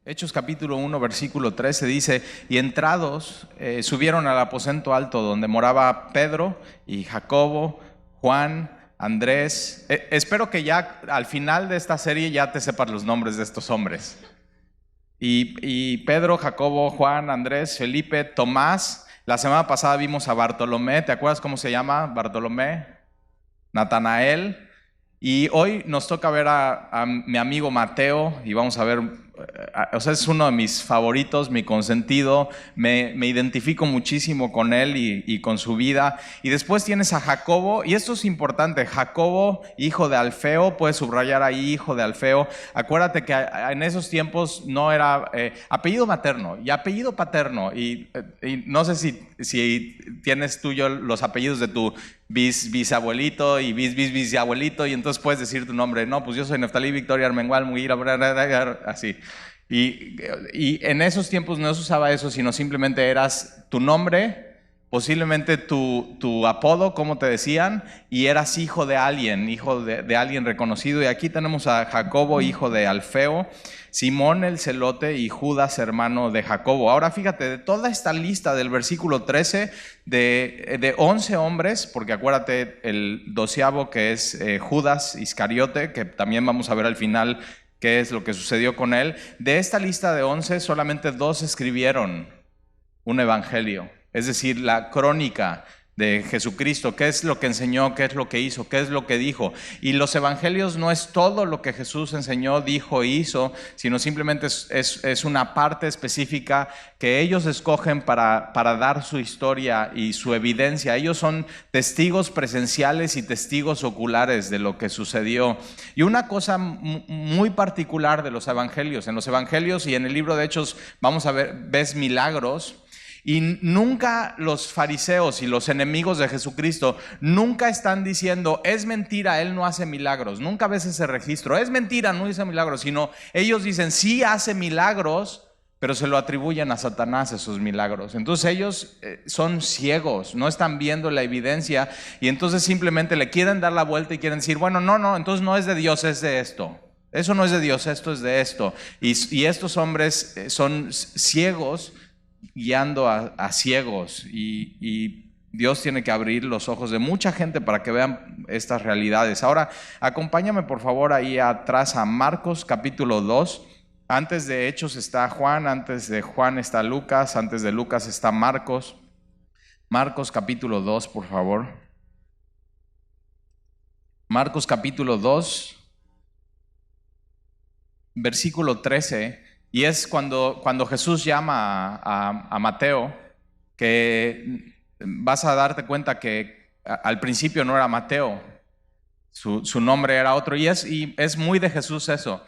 Hechos capítulo 1, versículo 13 dice: y entrados subieron al aposento alto donde moraba Pedro y Jacobo, Juan, Andrés. Espero que ya al final de esta serie ya te sepas los nombres de estos hombres. Y Pedro, Jacobo, Juan, Andrés, Felipe, Tomás. La semana pasada vimos a Bartolomé. ¿Te acuerdas cómo se llama Bartolomé? Natanael. Y hoy nos toca ver a mi amigo Mateo y vamos a ver, es uno de mis favoritos, mi consentido, me identifico muchísimo con él y con su vida. Y después tienes a Jacobo, y esto es importante, Jacobo, hijo de Alfeo, puedes subrayar ahí, hijo de Alfeo. Acuérdate que en esos tiempos no era apellido materno y apellido paterno, y no sé si tienes tú los apellidos de tu bisabuelito y bisabuelito, y entonces puedes decir tu nombre. No, pues yo soy Neftalí Victoria Armengual Mugira, así. Y en esos tiempos no se usaba eso, sino simplemente eras tu nombre, posiblemente tu apodo, como te decían, y eras hijo de alguien reconocido. Y aquí tenemos a Jacobo, hijo de Alfeo, Simón el celote y Judas, hermano de Jacobo. Ahora fíjate, de toda esta lista del versículo 13, de 11 hombres, porque acuérdate el 12avo que es Judas Iscariote, que también vamos a ver al final qué es lo que sucedió con él. De esta lista de 11, solamente 2 escribieron un evangelio, es decir, la crónica de Jesucristo, qué es lo que enseñó, qué es lo que hizo, qué es lo que dijo. Y los evangelios no es todo lo que Jesús enseñó, dijo e hizo, sino simplemente es una parte específica que ellos escogen para dar su historia y su evidencia. Ellos son testigos presenciales y testigos oculares de lo que sucedió. Y una cosa muy particular de los evangelios, en los evangelios y en el libro de Hechos vamos a ver, ves milagros. Y nunca los fariseos y los enemigos de Jesucristo nunca están diciendo es mentira, él no hace milagros. Nunca ves ese registro, es mentira, no hace milagros. Sino ellos dicen sí hace milagros, pero se lo atribuyen a Satanás esos milagros. Entonces ellos son ciegos, no están viendo la evidencia, y entonces simplemente le quieren dar la vuelta y quieren decir bueno, no, entonces no es de Dios, es de esto. Eso no es de Dios, esto es de esto. Y estos hombres son ciegos guiando a ciegos, y Dios tiene que abrir los ojos de mucha gente para que vean estas realidades. Ahora acompáñame por favor ahí atrás a Marcos capítulo 2. Antes de Hechos está Juan, antes de Juan está Lucas, antes de Lucas está Marcos. Marcos capítulo 2, por favor. Marcos capítulo 2, versículo 13. Y es cuando Jesús llama a Mateo, que vas a darte cuenta que al principio no era Mateo, su nombre era otro, y es muy de Jesús eso.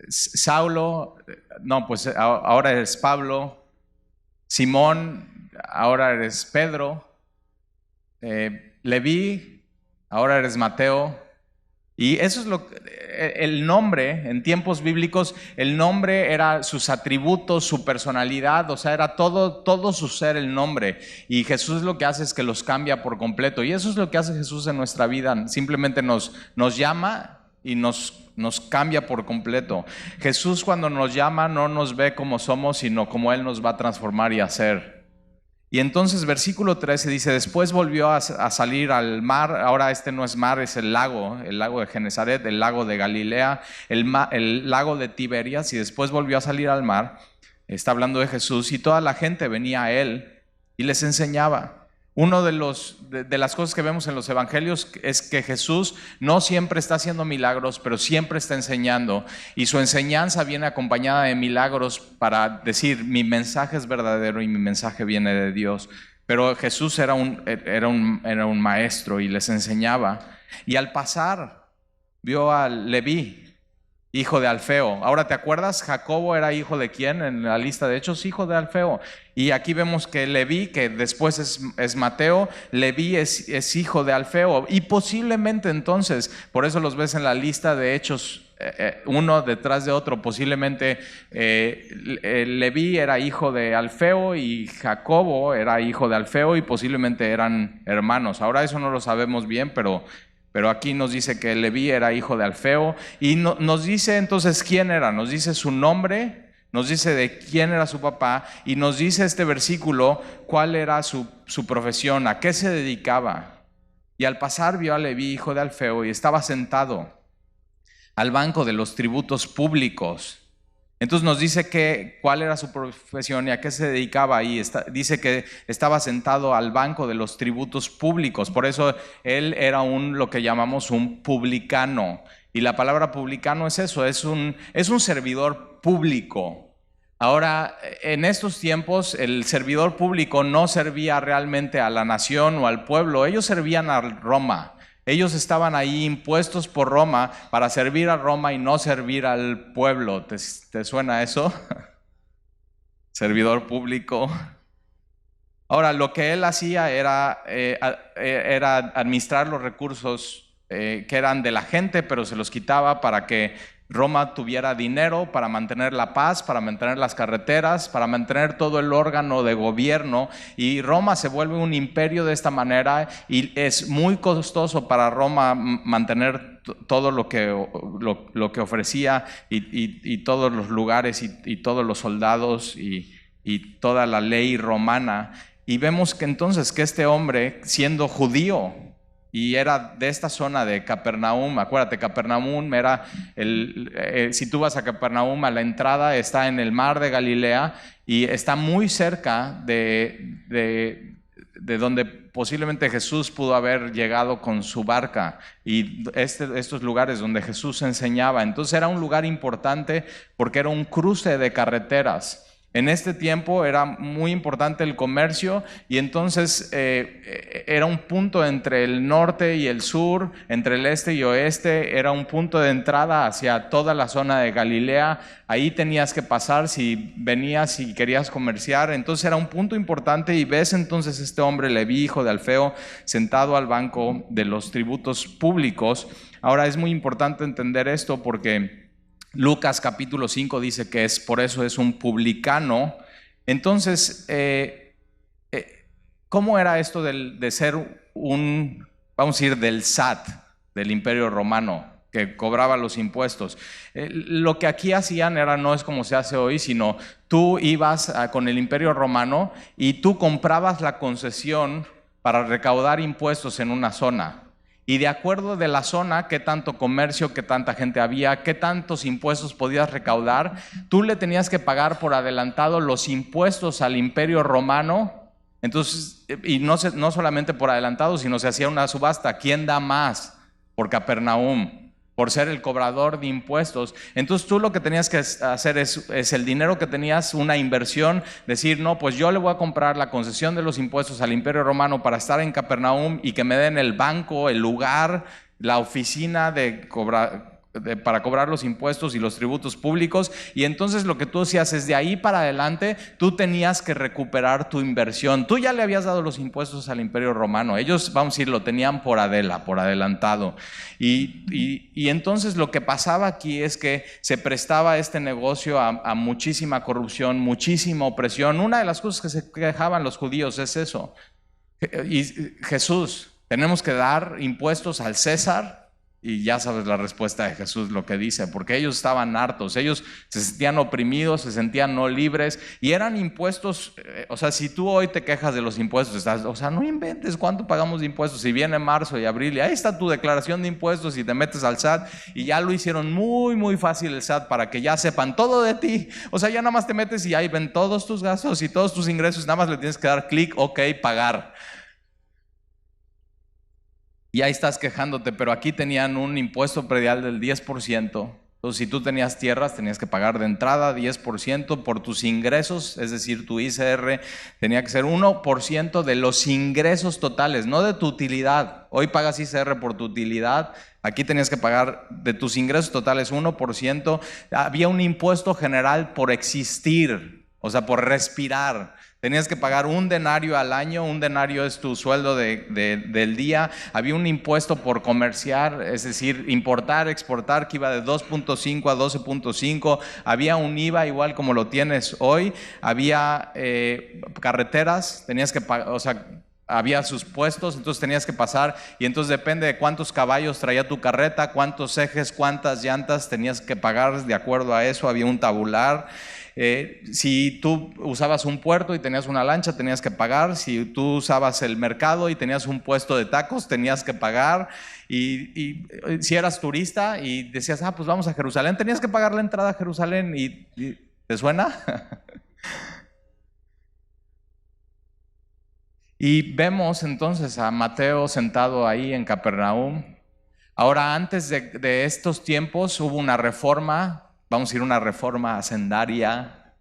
Saulo, no, pues ahora eres Pablo. Simón, ahora eres Pedro. Leví, ahora eres Mateo. Y eso es el nombre, en tiempos bíblicos, el nombre era sus atributos, su personalidad, o sea, era todo su ser el nombre. Y Jesús lo que hace es que los cambia por completo. Y eso es lo que hace Jesús en nuestra vida, simplemente nos llama y nos cambia por completo. Jesús cuando nos llama no nos ve como somos, sino como Él nos va a transformar y hacer. Y entonces versículo 13 dice: después volvió a salir al mar. Ahora este no es mar, es el lago de Genesaret, el lago de Galilea, el lago de Tiberias. Y después volvió a salir al mar. Está hablando de Jesús, y toda la gente venía a él y les enseñaba. Uno de las cosas que vemos en los evangelios es que Jesús no siempre está haciendo milagros, pero siempre está enseñando, y su enseñanza viene acompañada de milagros para decir mi mensaje es verdadero y mi mensaje viene de Dios. Pero Jesús era un maestro y les enseñaba. Y al pasar vio a Leví, hijo de Alfeo. Ahora, ¿te acuerdas? Jacobo era hijo de ¿quién en la lista de Hechos? Hijo de Alfeo. Y aquí vemos que Leví, que después es Mateo, Leví es hijo de Alfeo. Y posiblemente entonces, por eso los ves en la lista de Hechos, uno detrás de otro, posiblemente Leví era hijo de Alfeo y Jacobo era hijo de Alfeo, y posiblemente eran hermanos. Ahora eso no lo sabemos bien, pero pero aquí nos dice que Leví era hijo de Alfeo, y nos dice entonces quién era, nos dice su nombre, nos dice de quién era su papá, y nos dice este versículo cuál era su profesión, a qué se dedicaba. Y al pasar vio a Leví, hijo de Alfeo, y estaba sentado al banco de los tributos públicos. Entonces nos dice cuál era su profesión y a qué se dedicaba, y dice que estaba sentado al banco de los tributos públicos. Por eso él era lo que llamamos un publicano. Y la palabra publicano es eso, es un servidor público. Ahora, en estos tiempos, el servidor público no servía realmente a la nación o al pueblo, ellos servían a Roma. Ellos estaban ahí impuestos por Roma para servir a Roma y no servir al pueblo. ¿Te suena eso? Servidor público. Ahora, lo que él hacía era administrar los recursos que eran de la gente, pero se los quitaba para que Roma tuviera dinero para mantener la paz, para mantener las carreteras, para mantener todo el órgano de gobierno, y Roma se vuelve un imperio de esta manera, y es muy costoso para Roma mantener todo lo que ofrecía, y todos los lugares y todos los soldados y toda la ley romana. Y vemos que entonces que este hombre, siendo judío, y era de esta zona de Capernaum, acuérdate, Capernaum era si tú vas a Capernaum, a la entrada está en el mar de Galilea, y está muy cerca de donde posiblemente Jesús pudo haber llegado con su barca, y estos lugares donde Jesús enseñaba. Entonces era un lugar importante porque era un cruce de carreteras. En este tiempo era muy importante el comercio, y entonces era un punto entre el norte y el sur, entre el este y oeste, era un punto de entrada hacia toda la zona de Galilea. Ahí tenías que pasar si venías y querías comerciar. Entonces era un punto importante, y ves entonces este hombre Leví, hijo de Alfeo, sentado al banco de los tributos públicos. Ahora es muy importante entender esto porque Lucas capítulo 5 dice que por eso es un publicano. Entonces, ¿cómo era esto de ser vamos a decir, del SAT, del Imperio Romano, que cobraba los impuestos? Lo que aquí hacían no es como se hace hoy, sino tú ibas con el Imperio Romano y tú comprabas la concesión para recaudar impuestos en una zona. Y de acuerdo de la zona, qué tanto comercio, qué tanta gente había, qué tantos impuestos podías recaudar, tú le tenías que pagar por adelantado los impuestos al Imperio Romano. Entonces, y no solamente por adelantado, sino se hacía una subasta. ¿Quién da más por Capernaum? Por ser el cobrador de impuestos. Entonces tú lo que tenías que hacer es el dinero que tenías, una inversión, decir, no, pues yo le voy a comprar la concesión de los impuestos al Imperio Romano para estar en Capernaum y que me den el banco, el lugar, la oficina para cobrar los impuestos y los tributos públicos. Y entonces lo que tú hacías es, de ahí para adelante tú tenías que recuperar tu inversión. Tú ya le habías dado los impuestos al Imperio Romano, ellos, vamos a decir, lo tenían por adelantado. Y entonces lo que pasaba aquí es que se prestaba este negocio a muchísima corrupción, muchísima opresión. Una de las cosas que se quejaban los judíos es eso. Y Jesús, tenemos que dar impuestos al César. Y ya sabes la respuesta de Jesús, lo que dice, porque ellos estaban hartos, ellos se sentían oprimidos, se sentían no libres, y eran impuestos. O sea, si tú hoy te quejas de los impuestos, no inventes cuánto pagamos de impuestos. Si viene marzo y abril y ahí está tu declaración de impuestos, y te metes al SAT, y ya lo hicieron muy muy fácil el SAT para que ya sepan todo de ti. O sea, ya nada más te metes y ahí ven todos tus gastos y todos tus ingresos, nada más le tienes que dar clic, ok, pagar. Y ahí estás quejándote, pero aquí tenían un impuesto predial del 10%. Entonces, si tú tenías tierras, tenías que pagar de entrada 10% por tus ingresos, es decir, tu ICR tenía que ser 1% de los ingresos totales, no de tu utilidad. Hoy pagas ICR por tu utilidad, aquí tenías que pagar de tus ingresos totales 1%. Había un impuesto general por existir, o sea, por respirar. Tenías que pagar 1 denario al año. 1 denario es tu sueldo del día. Había un impuesto por comerciar, es decir, importar, exportar, que iba de 2.5 a 12.5. Había un IVA igual como lo tienes hoy. Había carreteras, tenías que pagar, o sea, había sus puestos, entonces tenías que pasar y entonces depende de cuántos caballos traía tu carreta, cuántos ejes, cuántas llantas, tenías que pagar de acuerdo a eso, había un tabular. Si tú usabas un puerto y tenías una lancha, tenías que pagar. Si tú usabas el mercado y tenías un puesto de tacos, tenías que pagar. Y si eras turista y decías, pues vamos a Jerusalén, tenías que pagar la entrada a Jerusalén. ¿Te suena? Y vemos entonces a Mateo sentado ahí en Capernaum. Ahora, antes de estos tiempos hubo una reforma, vamos a ir a una reforma hacendaria,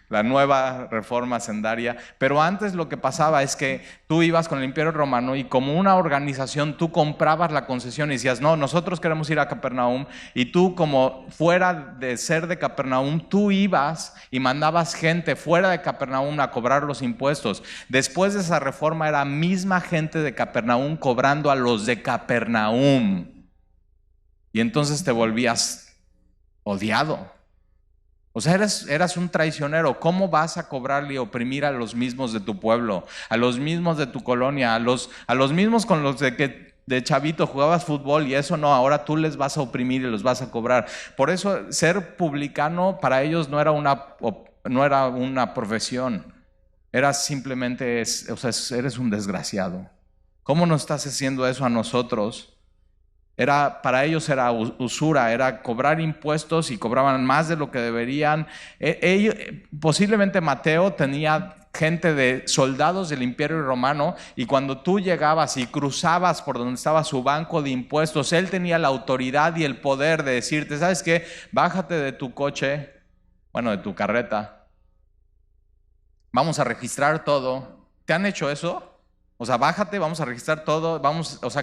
la nueva reforma hacendaria, pero antes lo que pasaba es que tú ibas con el Imperio Romano y como una organización tú comprabas la concesión y decías, no, nosotros queremos ir a Capernaum, y tú, como fuera de ser de Capernaum, tú ibas y mandabas gente fuera de Capernaum a cobrar los impuestos. Después de esa reforma era misma gente de Capernaum cobrando a los de Capernaum, y entonces te volvías odiado. O sea, eras un traicionero. ¿Cómo vas a cobrarle y oprimir a los mismos de tu pueblo, a los mismos de tu colonia, a los mismos con los de que de chavito jugabas fútbol y eso no? Ahora tú les vas a oprimir y los vas a cobrar. Por eso ser publicano para ellos no era una profesión. Era simplemente, eres un desgraciado. ¿Cómo nos estás haciendo eso a nosotros? Para ellos era usura, era cobrar impuestos y cobraban más de lo que deberían. Posiblemente Mateo tenía gente de soldados del Imperio Romano, y cuando tú llegabas y cruzabas por donde estaba su banco de impuestos, él tenía la autoridad y el poder de decirte, ¿sabes qué? Bájate de tu coche, de tu carreta, vamos a registrar todo. ¿Te han hecho eso? O sea, bájate, vamos a registrar todo,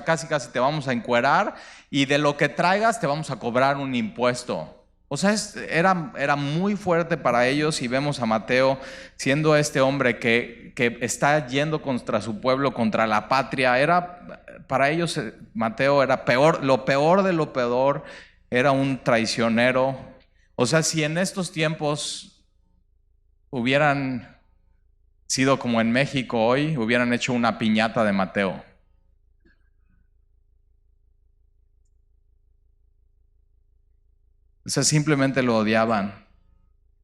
casi te vamos a encuerar, y de lo que traigas te vamos a cobrar un impuesto. O sea, era muy fuerte para ellos, y vemos a Mateo siendo este hombre que está yendo contra su pueblo, contra la patria. Para ellos Mateo era lo peor de lo peor, era un traicionero. O sea, si en estos tiempos hubieran sido como en México hoy, hubieran hecho una piñata de Mateo. O sea, simplemente lo odiaban.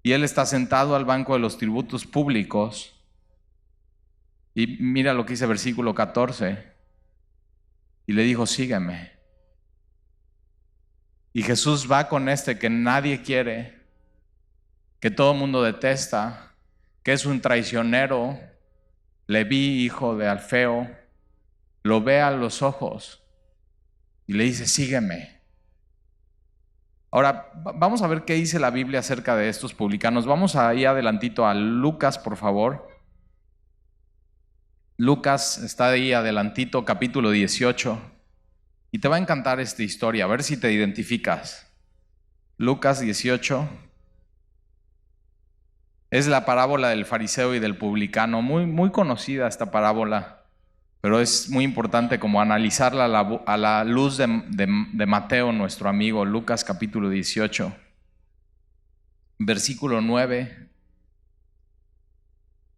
Y él está sentado al banco de los tributos públicos. Y mira lo que dice versículo 14. Y le dijo, sígueme. Y Jesús va con este que nadie quiere, que todo el mundo detesta, que es un traicionero, Leví, hijo de Alfeo. Lo ve a los ojos y le dice, sígueme. Ahora, vamos a ver qué dice la Biblia acerca de estos publicanos. Vamos ahí adelantito a Lucas, por favor. Lucas está ahí adelantito, capítulo 18. Y te va a encantar esta historia, a ver si te identificas. Lucas 18. Es la parábola del fariseo y del publicano. Muy, muy conocida esta parábola, pero es muy importante como analizarla a la luz de Mateo, nuestro amigo. Lucas capítulo 18, versículo 9.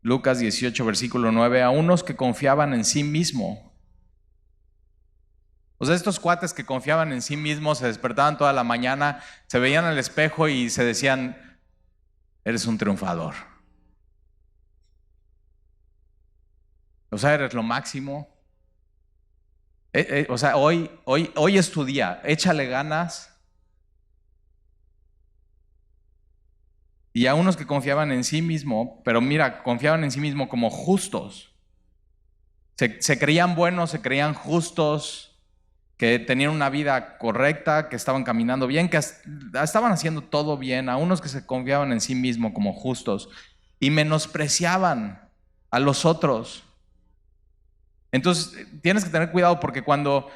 Lucas 18, versículo 9. A unos que confiaban en sí mismo. O sea, estos cuates que confiaban en sí mismos se despertaban toda la mañana, se veían al espejo y se decían, eres un triunfador. O sea, eres lo máximo. O sea, hoy es tu día, échale ganas. Y a unos que confiaban en sí mismo, pero mira, confiaban en sí mismo como justos. Se creían buenos, se creían justos, que tenían una vida correcta, que estaban caminando bien, que estaban haciendo todo bien. A unos que se confiaban en sí mismo como justos y menospreciaban a los otros. Entonces tienes que tener cuidado, porque cuando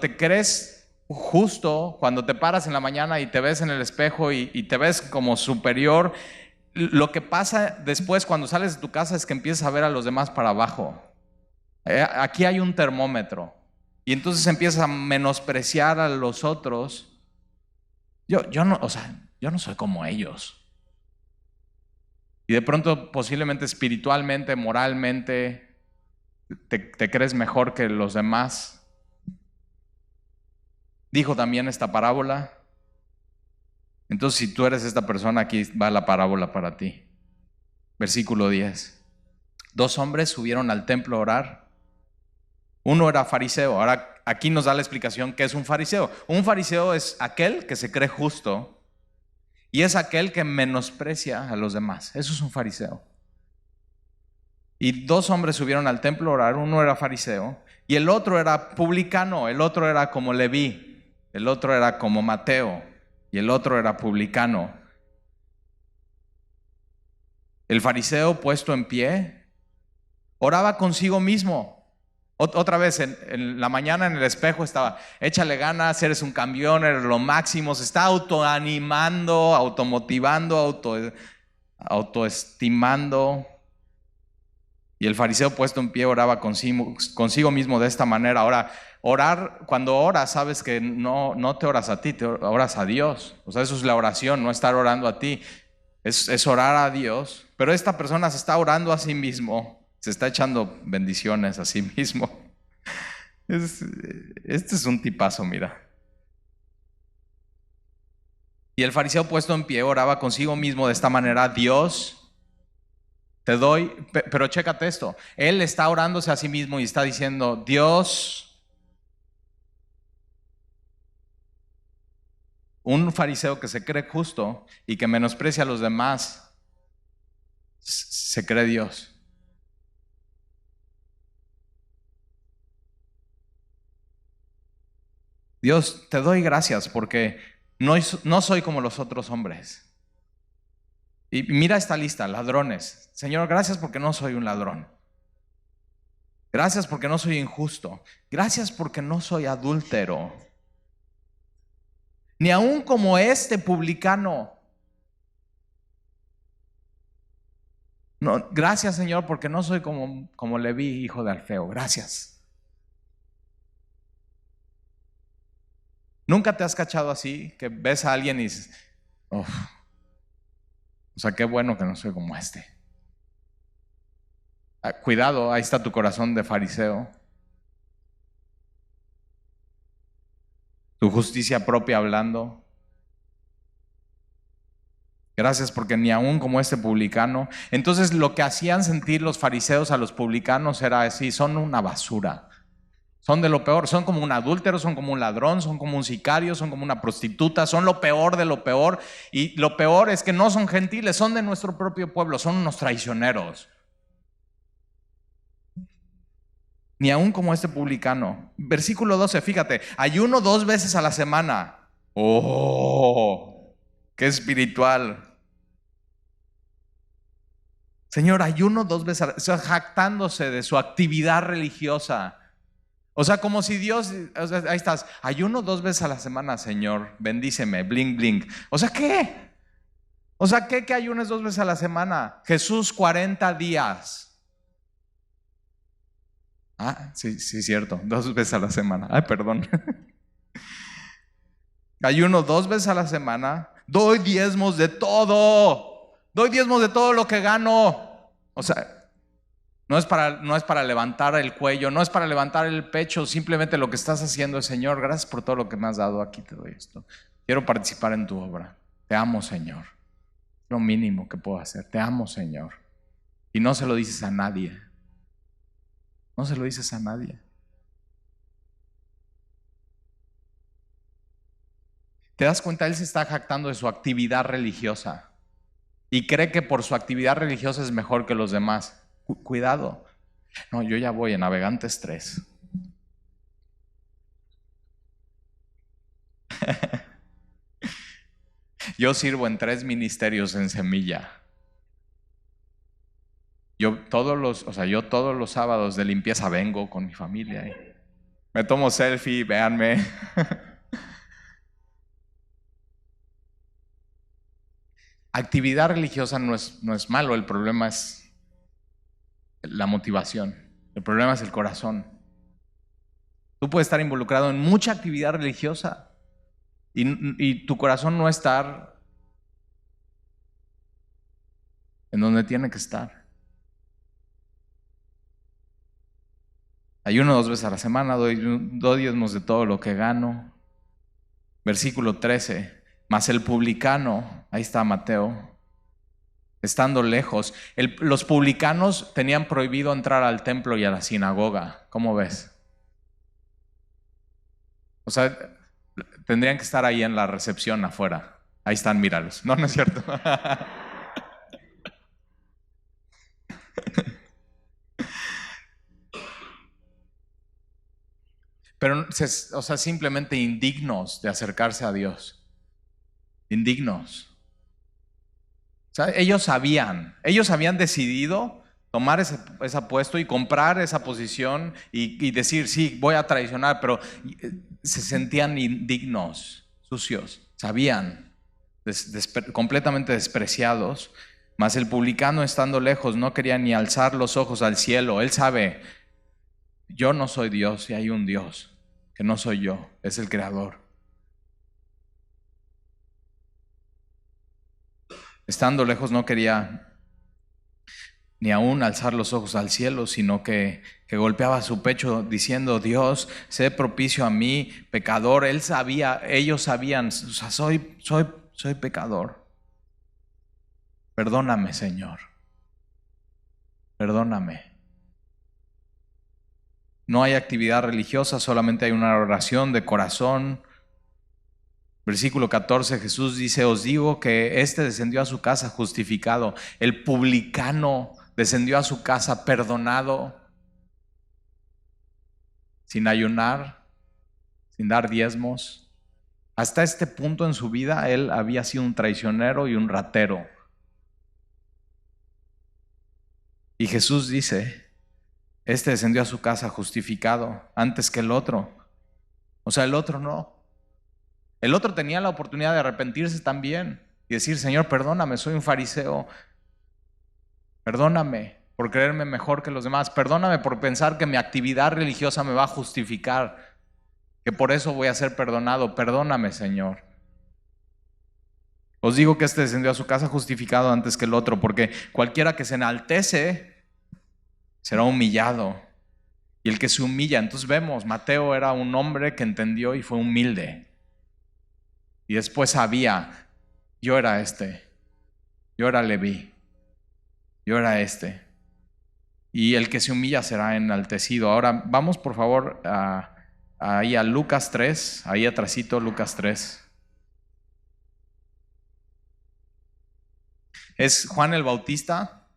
te crees justo, cuando te paras en la mañana y te ves en el espejo y te ves como superior, lo que pasa después cuando sales de tu casa es que empiezas a ver a los demás para abajo. Aquí hay un termómetro y entonces empiezas a menospreciar a los otros. Yo no soy como ellos. Y de pronto, posiblemente espiritualmente, moralmente, te crees mejor que los demás. Dijo también esta parábola. Entonces, si tú eres esta persona, aquí va la parábola para ti. Versículo 10. 2 hombres subieron al templo a orar. Uno era fariseo. Ahora aquí nos da la explicación qué es un fariseo. Un fariseo es aquel que se cree justo y es aquel que menosprecia a los demás. Eso es un fariseo. Y 2 hombres subieron al templo a orar. Uno era fariseo y el otro era publicano. El otro era como Leví. El otro era como Mateo. Y el otro era publicano. El fariseo, puesto en pie, oraba consigo mismo. Otra vez en la mañana en el espejo estaba: échale ganas, eres un campeón, eres lo máximo. Se está autoanimando, automotivando, autoestimando. Y el fariseo, puesto en pie, oraba consigo mismo de esta manera. Ahora, orar, cuando oras, sabes que no te oras a ti, te oras a Dios. O sea, eso es la oración, no estar orando a ti. Es orar a Dios. Pero esta persona se está orando a sí mismo. Se está echando bendiciones a sí mismo. Este es un tipazo, mira. Y el fariseo, puesto en pie, oraba consigo mismo de esta manera: Dios, te doy, pero chécate esto. Él está orándose a sí mismo y está diciendo: Dios. Un fariseo que se cree justo y que menosprecia a los demás, se cree Dios. Dios, te doy gracias porque no soy como los otros hombres. Y mira esta lista: ladrones. Señor, gracias porque no soy un ladrón. Gracias porque no soy injusto. Gracias porque no soy adúltero. Ni aún como este publicano. No, gracias, Señor, porque no soy como Leví, hijo de Alfeo. Gracias. ¿Nunca te has cachado así? Que ves a alguien y dices: uf, o sea, qué bueno que no soy como este. Cuidado, ahí está tu corazón de fariseo. Tu justicia propia hablando. Gracias porque ni aún como este publicano. Entonces lo que hacían sentir los fariseos a los publicanos era así: son una basura. Son de lo peor, son como un adúltero, son como un ladrón, son como un sicario, son como una prostituta, son lo peor de lo peor. Y lo peor es que no son gentiles, son de nuestro propio pueblo, son unos traicioneros. Ni aún como este publicano. Versículo 12, fíjate: ayuno 2 veces a la semana. ¡Oh! ¡Qué espiritual! Señor, ayuno 2 veces a la semana, jactándose de su actividad religiosa. O sea, como si Dios, o sea, ahí estás: ayuno 2 veces a la semana, Señor, bendíceme, bling, bling. O sea, ¿qué? O sea, ¿qué que ayunes 2 veces a la semana? Jesús, 40 días. Ah, sí, cierto, 2 veces a la semana. Ay, perdón. Ayuno 2 veces a la semana. Doy diezmos de todo. Doy diezmos de todo lo que gano. O sea, no es para levantar el cuello, no es para levantar el pecho. Simplemente lo que estás haciendo es: Señor, gracias por todo lo que me has dado. Aquí te doy esto. Quiero participar en tu obra. Te amo, Señor. Es lo mínimo que puedo hacer. Te amo, Señor. Y no se lo dices a nadie. No se lo dices a nadie. ¿Te das cuenta? Él se está jactando de su actividad religiosa y cree que por su actividad religiosa es mejor que los demás. Cuidado. No, yo ya voy en Navegantes 3. Yo sirvo en 3 ministerios en Semilla. Yo todos los sábados de limpieza vengo con mi familia. Me tomo selfie, véanme. Actividad religiosa no es malo, el problema es la motivación, el problema es el corazón. Tú puedes estar involucrado en mucha actividad religiosa y tu corazón no estar en donde tiene que estar. Ayuno 2 veces a la semana, doy diezmos de todo lo que gano. Versículo 13. Mas el publicano, ahí está Mateo, estando lejos. Los publicanos tenían prohibido entrar al templo y a la sinagoga. ¿Cómo ves? O sea, tendrían que estar ahí en la recepción afuera. Ahí están, míralos. No, no es cierto. Pero, o sea, simplemente indignos de acercarse a Dios. Indignos. O sea, ellos habían decidido tomar ese puesto y comprar esa posición y decir, sí, voy a traicionar, pero se sentían indignos, sucios, sabían, completamente despreciados. Mas el publicano, estando lejos, no quería ni alzar los ojos al cielo. Él sabe, yo no soy Dios y hay un Dios, que no soy yo, es el Creador. Estando lejos no quería ni aún alzar los ojos al cielo, sino que golpeaba su pecho diciendo, Dios, sé propicio a mí, pecador. Él sabía, ellos sabían, o sea, soy pecador. Perdóname, Señor. Perdóname. No hay actividad religiosa, solamente hay una oración de corazón. Versículo 14, Jesús dice, os digo que este descendió a su casa justificado. El publicano descendió a su casa perdonado, sin ayunar, sin dar diezmos. Hasta este punto en su vida, él había sido un traicionero y un ratero. Y Jesús dice, este descendió a su casa justificado antes que el otro. O sea, el otro no. El otro tenía la oportunidad de arrepentirse también y decir, Señor, perdóname, soy un fariseo. Perdóname por creerme mejor que los demás. Perdóname por pensar que mi actividad religiosa me va a justificar, que por eso voy a ser perdonado. Perdóname, Señor. Os digo que este descendió a su casa justificado antes que el otro, porque cualquiera que se enaltece será humillado. Y el que se humilla, entonces vemos, Mateo era un hombre que entendió y fue humilde. Y después sabía, yo era yo era Leví, yo era y el que se humilla será enaltecido. Ahora vamos por favor ahí a Lucas 3, ahí atrasito Lucas 3. Es Juan el Bautista,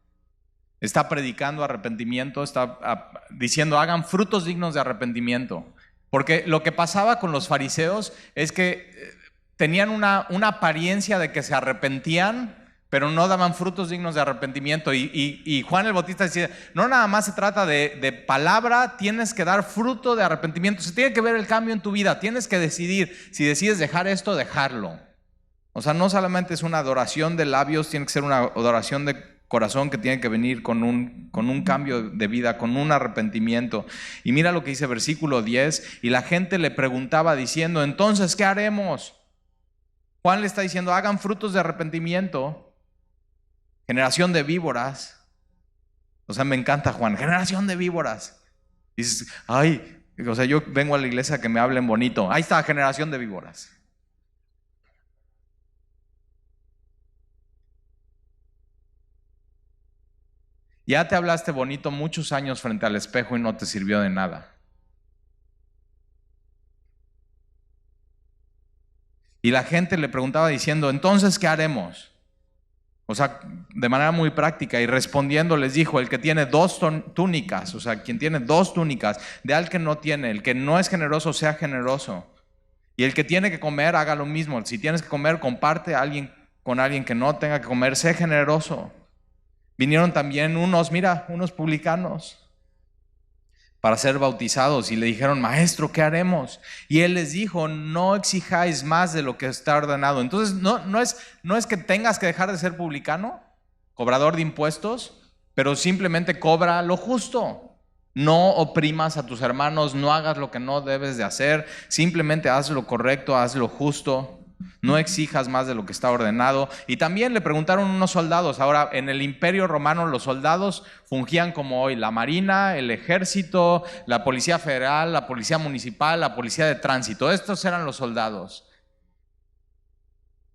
está predicando arrepentimiento, está diciendo hagan frutos dignos de arrepentimiento. Porque lo que pasaba con los fariseos es que tenían una apariencia de que se arrepentían, pero no daban frutos dignos de arrepentimiento. Y Juan el Bautista decía, no nada más se trata de palabra, tienes que dar fruto de arrepentimiento. Se tiene que ver el cambio en tu vida, tienes que decidir, si decides dejar esto, dejarlo. O sea, no solamente es una adoración de labios, tiene que ser una adoración de corazón que tiene que venir con un cambio de vida, con un arrepentimiento. Y mira lo que dice versículo 10, y la gente le preguntaba diciendo, entonces, ¿qué haremos? Juan le está diciendo, hagan frutos de arrepentimiento. Generación de víboras. O sea, me encanta Juan, generación de víboras. Y dices, ay, o sea, yo vengo a la iglesia que me hablen bonito. Ahí está, generación de víboras. Ya te hablaste bonito muchos años frente al espejo y no te sirvió de nada. Y la gente le preguntaba diciendo, entonces, ¿qué haremos? O sea, de manera muy práctica, y respondiendo les dijo, el que tiene 2 túnicas, o sea, quien tiene 2 túnicas, de al que no tiene, el que no es generoso, sea generoso. Y el que tiene que comer, haga lo mismo. Si tienes que comer, comparte con alguien que no tenga que comer, sé generoso. Vinieron también unos publicanos para ser bautizados y le dijeron, maestro, ¿qué haremos? Y él les dijo, no exijáis más de lo que está ordenado. Entonces no es que tengas que dejar de ser publicano, cobrador de impuestos, pero simplemente cobra lo justo. No oprimas a tus hermanos, no hagas lo que no debes de hacer, simplemente haz lo correcto, haz lo justo. No exijas más de lo que está ordenado. Y también le preguntaron unos soldados. Ahora, en el Imperio Romano los soldados fungían como hoy la marina, el ejército, la policía federal, la policía municipal, la policía de tránsito. Estos eran los soldados.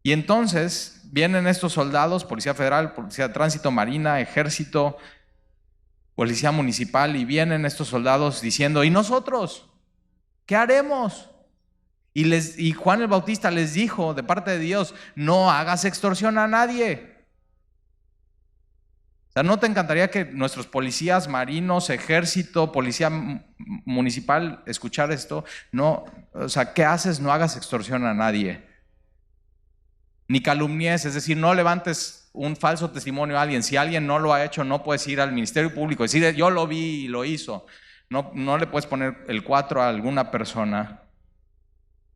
Y entonces vienen estos soldados, policía federal, policía de tránsito, marina, ejército, policía municipal, y vienen estos soldados diciendo: ¿y nosotros? ¿Qué haremos? Y Juan el Bautista les dijo de parte de Dios: no hagas extorsión a nadie. O sea, ¿no te encantaría que nuestros policías, marinos, ejército, policía municipal escuchar esto? No, o sea, ¿qué haces? No hagas extorsión a nadie. Ni calumnies, es decir, no levantes un falso testimonio a alguien. Si alguien no lo ha hecho, no puedes ir al Ministerio Público y decir: yo lo vi y lo hizo. No le puedes poner el 4 a alguna persona.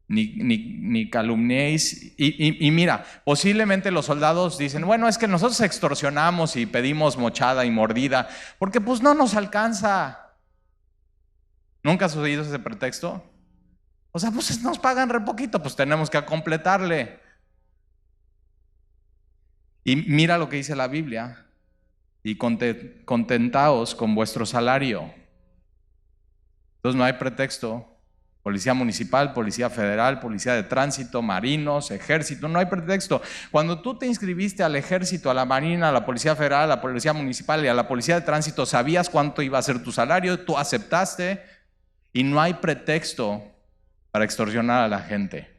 Ni calumniéis. Y mira, posiblemente los soldados dicen: bueno, es que nosotros extorsionamos y pedimos mochada y mordida porque pues no nos alcanza. ¿Nunca has oído ese pretexto? O sea, pues nos pagan re poquito, pues tenemos que completarle. Y mira lo que dice la Biblia: y contentaos con vuestro salario. Entonces no hay pretexto. Policía municipal, policía federal, policía de tránsito, marinos, ejército, no hay pretexto. Cuando tú te inscribiste al ejército, a la marina, a la policía federal, a la policía municipal y a la policía de tránsito, sabías cuánto iba a ser tu salario, tú aceptaste, y no hay pretexto para extorsionar a la gente.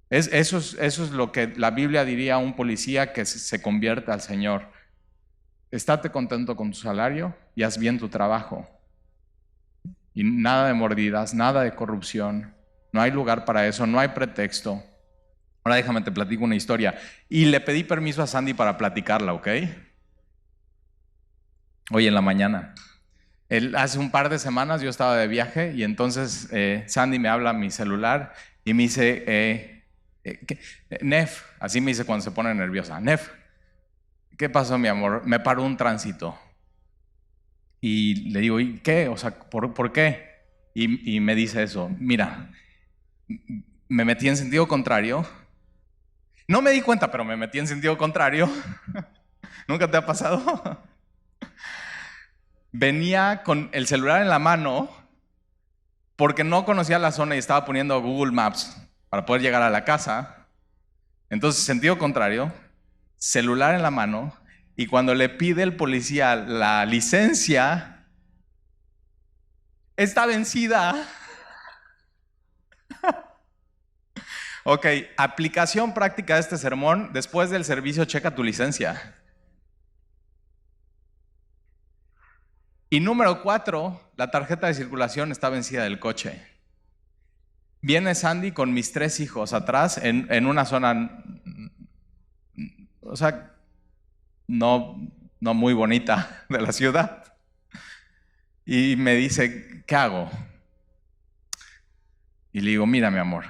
Eso es lo que la Biblia diría a un policía que se convierte al Señor: estate contento con tu salario y haz bien tu trabajo. Y nada de mordidas, nada de corrupción. No hay lugar para eso, no hay pretexto. Ahora déjame te platico una historia. Y le pedí permiso a Sandy para platicarla, ¿ok? Hoy en la mañana. Hace un par de semanas yo estaba de viaje y entonces Sandy me habla a mi celular y me dice: Nef, así me dice cuando se pone nerviosa. Nef, ¿qué pasó, mi amor? Me paró un tránsito. Y le digo: ¿y qué? O sea, ¿por qué? Y me dice eso: mira, me metí en sentido contrario. No me di cuenta, pero me metí en sentido contrario. ¿Nunca te ha pasado? Venía con el celular en la mano porque no conocía la zona y estaba poniendo Google Maps para poder llegar a la casa. Entonces, sentido contrario, celular en la mano. Y cuando le pide el policía la licencia, está vencida. Ok, aplicación práctica de este sermón: después del servicio, checa tu licencia. Y número 4, la tarjeta de circulación está vencida del coche. Viene Sandy con mis 3 hijos atrás en una zona, o sea, no muy bonita de la ciudad. Y me dice: ¿qué hago? Y le digo: mira, mi amor,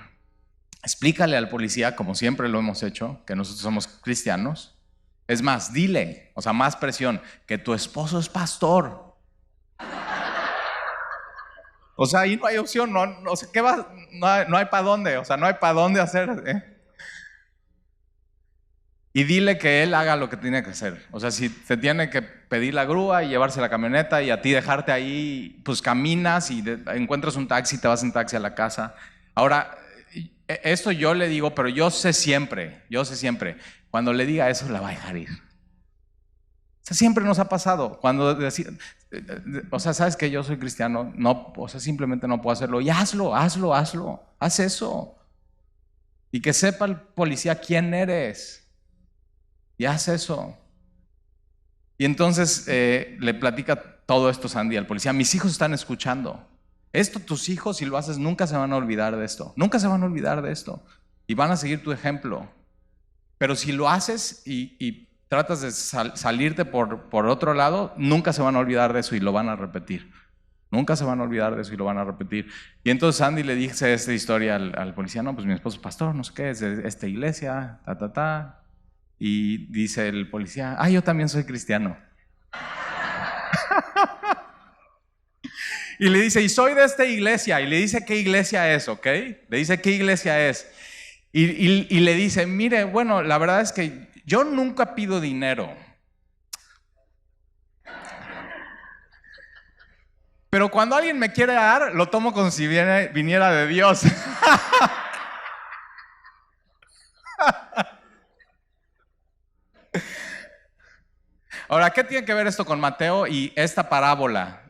explícale al policía, como siempre lo hemos hecho, que nosotros somos cristianos. Es más, dile, o sea, más presión, que tu esposo es pastor. O sea, ahí no hay opción, no sé qué va, no hay para dónde, o sea, no hay para dónde hacer. Y dile que él haga lo que tiene que hacer. O sea, si te tiene que pedir la grúa y llevarse la camioneta y a ti dejarte ahí, pues caminas y encuentras un taxi, te vas en taxi a la casa. Ahora, esto yo le digo, pero yo sé siempre, cuando le diga eso la va a dejar ir. O sea, siempre nos ha pasado. Cuando o sea, sabes que yo soy cristiano, no, o sea, simplemente no puedo hacerlo. Y hazlo, haz eso. Y que sepa el policía quién eres. Y haz eso. Y entonces le platica todo esto Sandy al policía: mis hijos están escuchando. Esto, tus hijos, si lo haces, nunca se van a olvidar de esto. Nunca se van a olvidar de esto. Y van a seguir tu ejemplo. Pero si lo haces y tratas de salirte por otro lado, nunca se van a olvidar de eso y lo van a repetir. Nunca se van a olvidar de eso y lo van a repetir. Y entonces Sandy le dice esta historia al policía: no, pues mi esposo es pastor, no sé qué, es de esta iglesia, Y dice el policía: yo también soy cristiano. Y le dice: y soy de esta iglesia. Y le dice qué iglesia es, ¿ok? Le dice qué iglesia es. Y le dice, mire, bueno, la verdad es que yo nunca pido dinero. Pero cuando alguien me quiere dar, lo tomo como si viniera de Dios. Ahora, ¿qué tiene que ver esto con Mateo y esta parábola?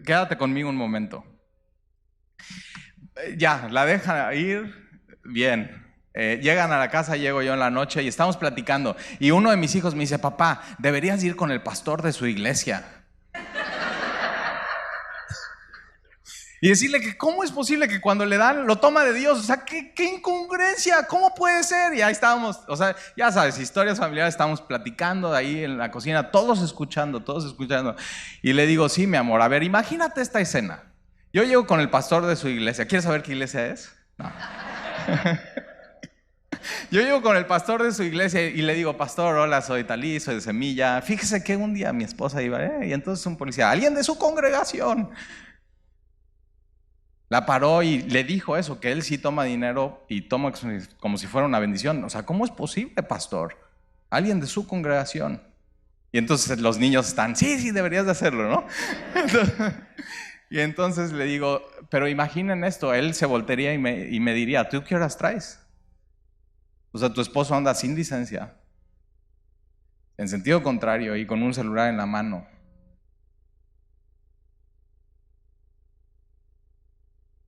Quédate conmigo un momento. Ya, la deja ir. Bien. Llegan a la casa, llego yo en la noche y estamos platicando. Y uno de mis hijos me dice, papá, deberías ir con el pastor de su iglesia. Y decirle que cómo es posible que cuando le dan, lo toma de Dios. O sea, qué incongruencia, ¿cómo puede ser? Y ahí estábamos, o sea, ya sabes, historias familiares, estábamos platicando ahí en la cocina, todos escuchando. Y le digo, sí, mi amor, a ver, imagínate esta escena. Yo llego con el pastor de su iglesia. ¿Quieres saber qué iglesia es? No. Yo llego con el pastor de su iglesia y le digo, pastor, hola, soy Talí, soy de Semilla. Fíjese que un día mi esposa iba, y entonces un policía, alguien de su congregación, la paró y le dijo eso, que él sí toma dinero y toma como si fuera una bendición. O sea, ¿cómo es posible, pastor? Alguien de su congregación. Y entonces los niños están, sí, deberías de hacerlo, ¿no? Y entonces le digo, pero imaginen esto, él se voltearía y me diría, ¿tú qué horas traes? O sea, tu esposo anda sin licencia, en sentido contrario y con un celular en la mano.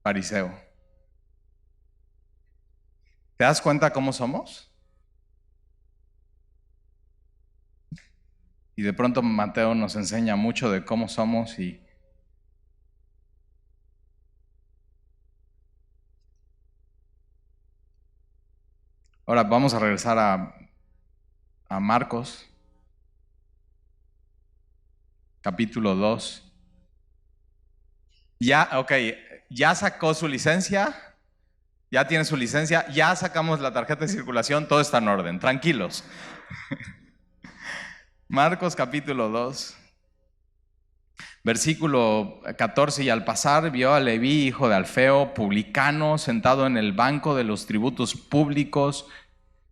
Fariseo. ¿Te das cuenta cómo somos? Y de pronto Mateo nos enseña mucho de cómo somos y ahora vamos a regresar a Marcos, capítulo 2. Ya, ok, ya sacó su licencia, ya tiene su licencia, ya sacamos la tarjeta de circulación, todo está en orden, tranquilos. Marcos capítulo 2, versículo 14, y al pasar vio a Leví, hijo de Alfeo, publicano, sentado en el banco de los tributos públicos,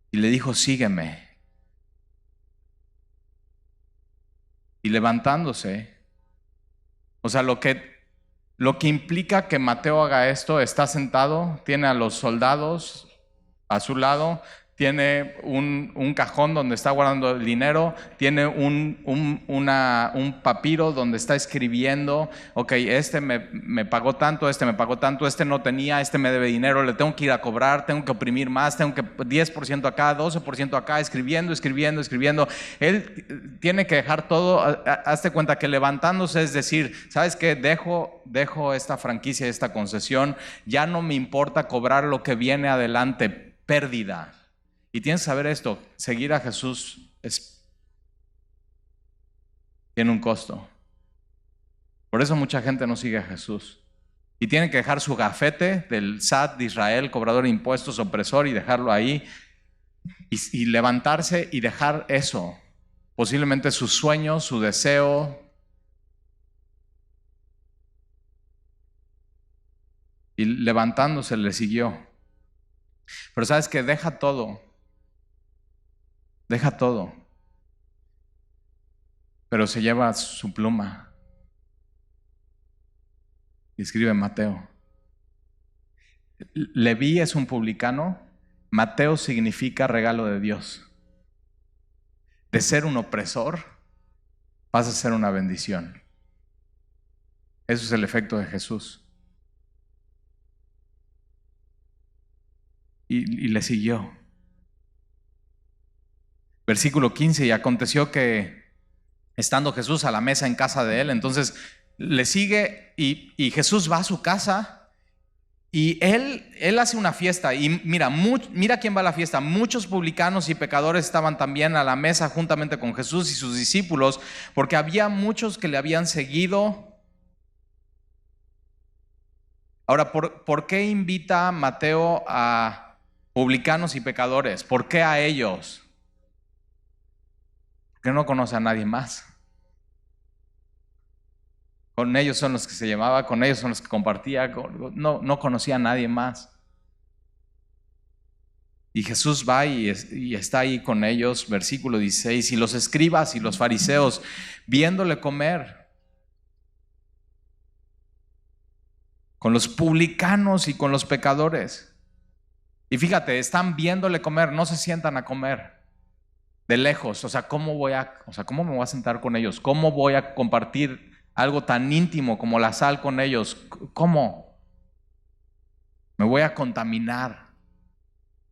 y le dijo, sígueme. Y levantándose, o sea, lo que implica que Mateo haga esto, está sentado, tiene a los soldados a su lado, tiene un cajón donde está guardando el dinero, tiene un papiro donde está escribiendo, ok, este me pagó tanto, este me pagó tanto, este no tenía, este me debe dinero, le tengo que ir a cobrar, tengo que oprimir más, tengo que 10% acá, 12% acá, escribiendo. Él tiene que dejar todo, hazte cuenta que levantándose es decir, ¿sabes qué? Dejo esta franquicia, esta concesión, ya no me importa cobrar lo que viene adelante, pérdida. Y tienes que saber esto, seguir a Jesús tiene un costo. Por eso mucha gente no sigue a Jesús. Y tienen que dejar su gafete del SAT de Israel, cobrador de impuestos, opresor, y dejarlo ahí. Y levantarse y dejar eso. Posiblemente su sueño, su deseo. Y levantándose le siguió. Pero sabes que deja todo. Pero se lleva su pluma y escribe Mateo. Leví es un publicano, Mateo significa regalo de Dios. De ser un opresor, vas a ser una bendición. Eso es el efecto de Jesús. Y le siguió. Versículo 15, y aconteció que estando Jesús a la mesa en casa de él, entonces le sigue y Jesús va a su casa. Y él hace una fiesta y mira quién va a la fiesta. Muchos publicanos y pecadores estaban también a la mesa juntamente con Jesús y sus discípulos, porque había muchos que le habían seguido. Ahora, ¿por qué invita Mateo a publicanos y pecadores? ¿Por qué a ellos? Porque no conoce a nadie más. Con ellos son los que se llevaba, con ellos son los que compartía, no conocía a nadie más. Y Jesús va y está ahí con ellos, versículo 16, y los escribas y los fariseos viéndole comer con los publicanos y con los pecadores. Y fíjate, están viéndole comer, no se sientan a comer de lejos. O sea, ¿cómo me voy a sentar con ellos? ¿Cómo voy a compartir algo tan íntimo como la sal con ellos? ¿Cómo? Me voy a contaminar.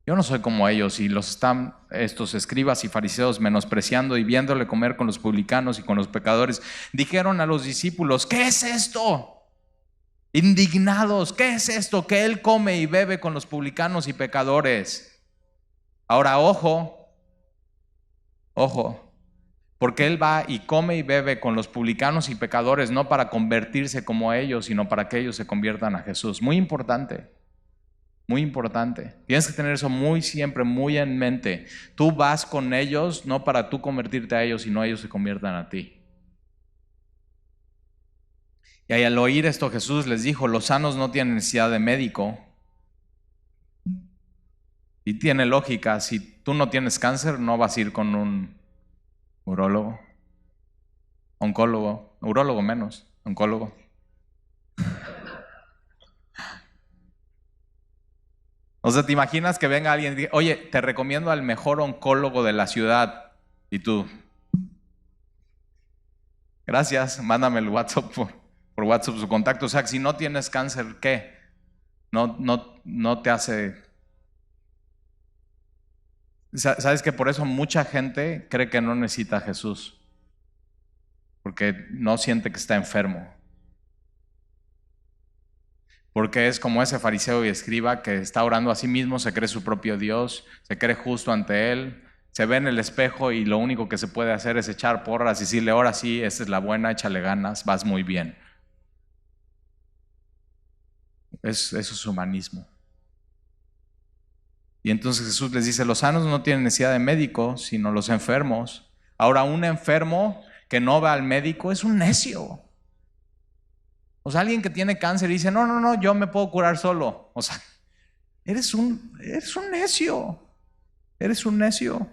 Yo no soy como ellos, y los están estos escribas y fariseos menospreciando y viéndole comer con los publicanos y con los pecadores. Dijeron a los discípulos: ¿qué es esto? Indignados, ¿qué es esto? Que él come y bebe con los publicanos y pecadores. Ahora, ojo, porque él va y come y bebe con los publicanos y pecadores, no para convertirse como ellos, sino para que ellos se conviertan a Jesús. Muy importante. Muy importante. Tienes que tener eso siempre muy en mente. Tú vas con ellos no para tú convertirte a ellos, sino ellos se conviertan a ti. Y ahí, al oír esto, Jesús les dijo: los sanos no tienen necesidad de médico. Y tiene lógica. Si tú no tienes cáncer, no vas a ir con un urólogo, oncólogo, urólogo menos, oncólogo. O sea, ¿te imaginas que venga alguien y diga: oye, te recomiendo al mejor oncólogo de la ciudad? Y tú: gracias, mándame el WhatsApp por WhatsApp su contacto. O sea, si no tienes cáncer, ¿qué? No te hace... ¿Sabes que por eso mucha gente cree que no necesita a Jesús? Porque no siente que está enfermo. Porque es como ese fariseo y escriba que está orando a sí mismo, se cree su propio Dios, se cree justo ante él, se ve en el espejo y lo único que se puede hacer es echar porras y decirle: ahora sí, esta es la buena, échale ganas, vas muy bien. Eso es humanismo. Y entonces Jesús les dice: los sanos no tienen necesidad de médico, sino los enfermos. Ahora, un enfermo que no va al médico es un necio. O sea, alguien que tiene cáncer y dice: no, yo me puedo curar solo. O sea, eres un necio. Eres un necio.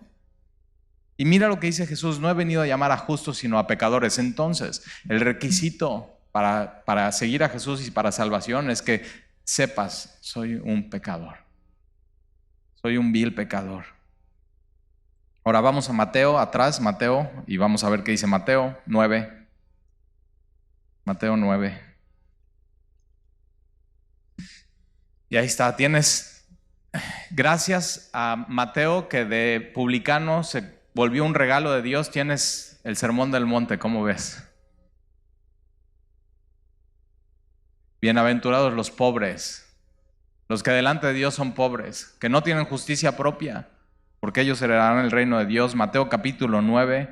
Y mira lo que dice Jesús: no he venido a llamar a justos, sino a pecadores. Entonces, el requisito para seguir a Jesús y para salvación es que sepas: soy un pecador. Soy un vil pecador. Ahora vamos a Mateo, y vamos a ver qué dice Mateo 9. Mateo 9. Y ahí está, tienes, gracias a Mateo, que de publicano se volvió un regalo de Dios, tienes el Sermón del Monte. ¿Cómo ves? Bienaventurados los pobres, los que delante de Dios son pobres, que no tienen justicia propia, porque ellos heredarán el reino de Dios. Mateo capítulo 9,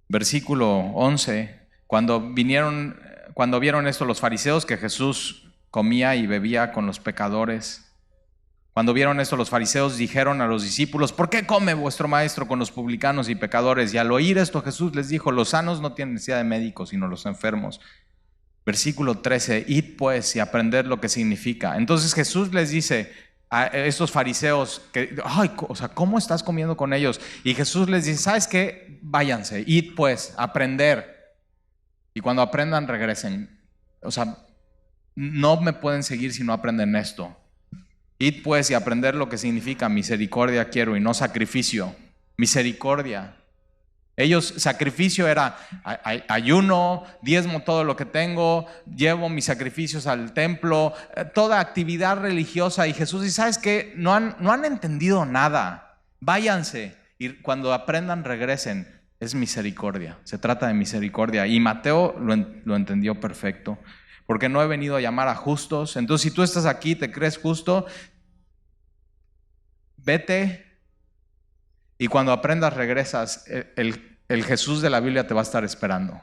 versículo 11. Cuando vieron esto los fariseos, que Jesús comía y bebía con los pecadores, cuando vieron esto los fariseos dijeron a los discípulos: ¿por qué come vuestro maestro con los publicanos y pecadores? Y al oír esto Jesús les dijo: los sanos no tienen necesidad de médicos, sino los enfermos. Versículo 13: id pues y aprended lo que significa. Entonces Jesús les dice a estos fariseos que, ¿cómo estás comiendo con ellos? Y Jesús les dice: ¿sabes qué? Váyanse, id pues, aprender. Y cuando aprendan, regresen. O sea, no me pueden seguir si no aprenden esto. Id pues y aprender lo que significa misericordia quiero y no sacrificio. Misericordia. Ellos, sacrificio era ayuno, diezmo todo lo que tengo, llevo mis sacrificios al templo, toda actividad religiosa. Y Jesús dice: ¿sabes qué? No han entendido nada. Váyanse y cuando aprendan, regresen. Es misericordia, se trata de misericordia. Y Mateo lo entendió perfecto, porque no he venido a llamar a justos. Entonces, si tú estás aquí, te crees justo, vete. Y cuando aprendas, regresas. El Jesús de la Biblia te va a estar esperando.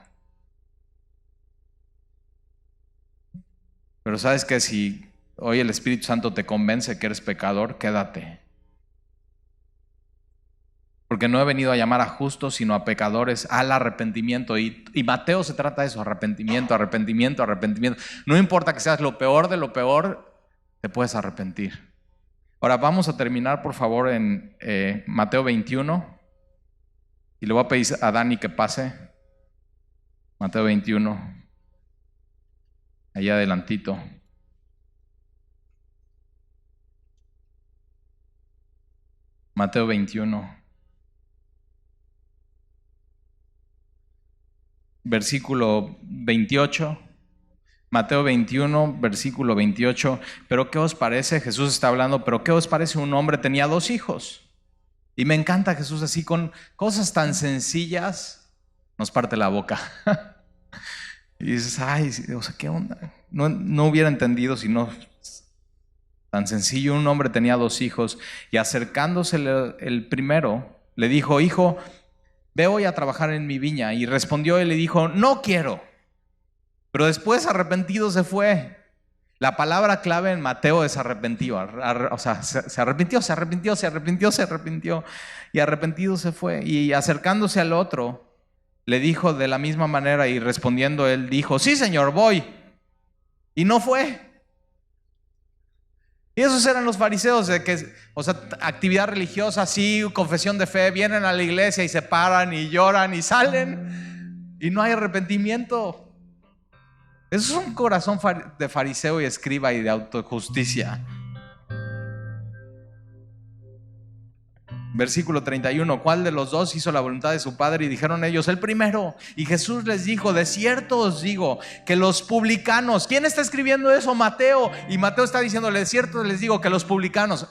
Pero sabes que si hoy el Espíritu Santo te convence que eres pecador, quédate. Porque no he venido a llamar a justos, sino a pecadores al arrepentimiento. Y Mateo se trata de eso: arrepentimiento. No importa que seas lo peor de lo peor, te puedes arrepentir. Ahora vamos a terminar, por favor, en Mateo 21. Y le voy a pedir a Dani que pase. Mateo 21. Allá adelantito. Mateo 21. Versículo 28. Mateo 21, versículo 28. ¿Pero qué os parece? Jesús está hablando, ¿pero qué os parece? Un hombre tenía 2 hijos. Y me encanta Jesús así, con cosas tan sencillas, nos parte la boca. Y dices, ay, o sea, ¿qué onda? No hubiera entendido si no. Tan sencillo, un hombre tenía 2 hijos, y acercándose el primero, le dijo: hijo, ve hoy a trabajar en mi viña. Y respondió y le dijo: no quiero. Pero después, arrepentido, se fue. La palabra clave en Mateo es arrepentido. O sea, se arrepintió. Y arrepentido se fue. Y acercándose al otro, le dijo de la misma manera, y respondiendo él dijo: sí, Señor, voy. Y no fue. Y esos eran los fariseos, o sea, actividad religiosa, sí, confesión de fe, vienen a la iglesia y se paran y lloran y salen, y no hay arrepentimiento. Eso es un corazón de fariseo y escriba y de autojusticia. Versículo 31. ¿Cuál de los 2 hizo la voluntad de su padre? Y dijeron ellos: el primero. Y Jesús les dijo: de cierto os digo que los publicanos. ¿Quién está escribiendo eso? Mateo. Y Mateo está diciéndole: de cierto les digo que los publicanos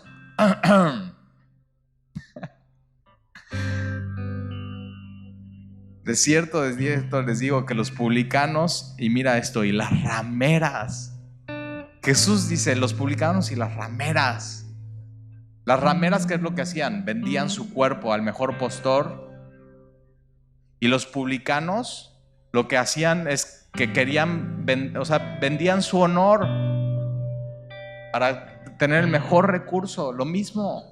de cierto les digo que los publicanos, y mira esto, y las rameras. Jesús dice: los publicanos y las rameras. Las rameras, ¿qué es lo que hacían? Vendían su cuerpo al mejor postor. Y los publicanos lo que hacían es que querían, vendían su honor para tener el mejor recurso. Lo mismo.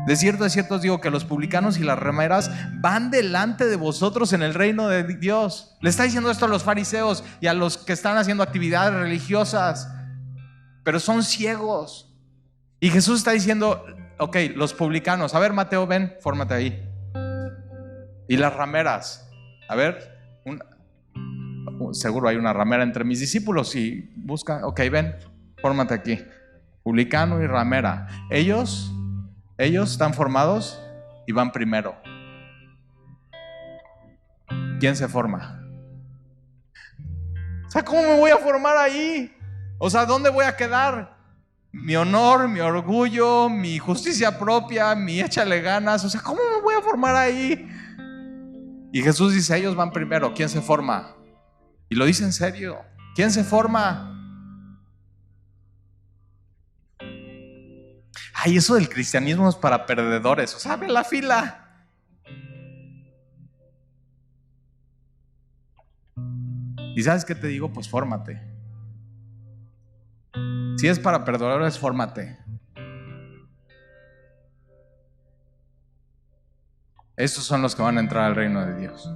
De cierto os digo que los publicanos y las rameras van delante de vosotros en el reino de Dios. Le está diciendo esto a los fariseos y a los que están haciendo actividades religiosas, pero son ciegos. Y Jesús está diciendo: ok, los publicanos, a ver, Mateo, ven, fórmate ahí. Y las rameras, a ver, seguro hay una ramera entre mis discípulos, y busca, ok, ven, fórmate aquí. Publicano y ramera, ellos están formados y van primero. ¿Quién se forma? O sea, ¿cómo me voy a formar ahí? O sea, ¿dónde voy a quedar? Mi honor, mi orgullo, mi justicia propia, mi échale ganas. O sea, ¿cómo me voy a formar ahí? Y Jesús dice: ellos van primero. ¿Quién se forma? Y lo dice en serio. ¿Quién se forma? Ay, eso del cristianismo es para perdedores. O sea, ve la fila. ¿Y sabes qué te digo? Pues fórmate. Si es para perdedores, fórmate. Estos son los que van a entrar al reino de Dios.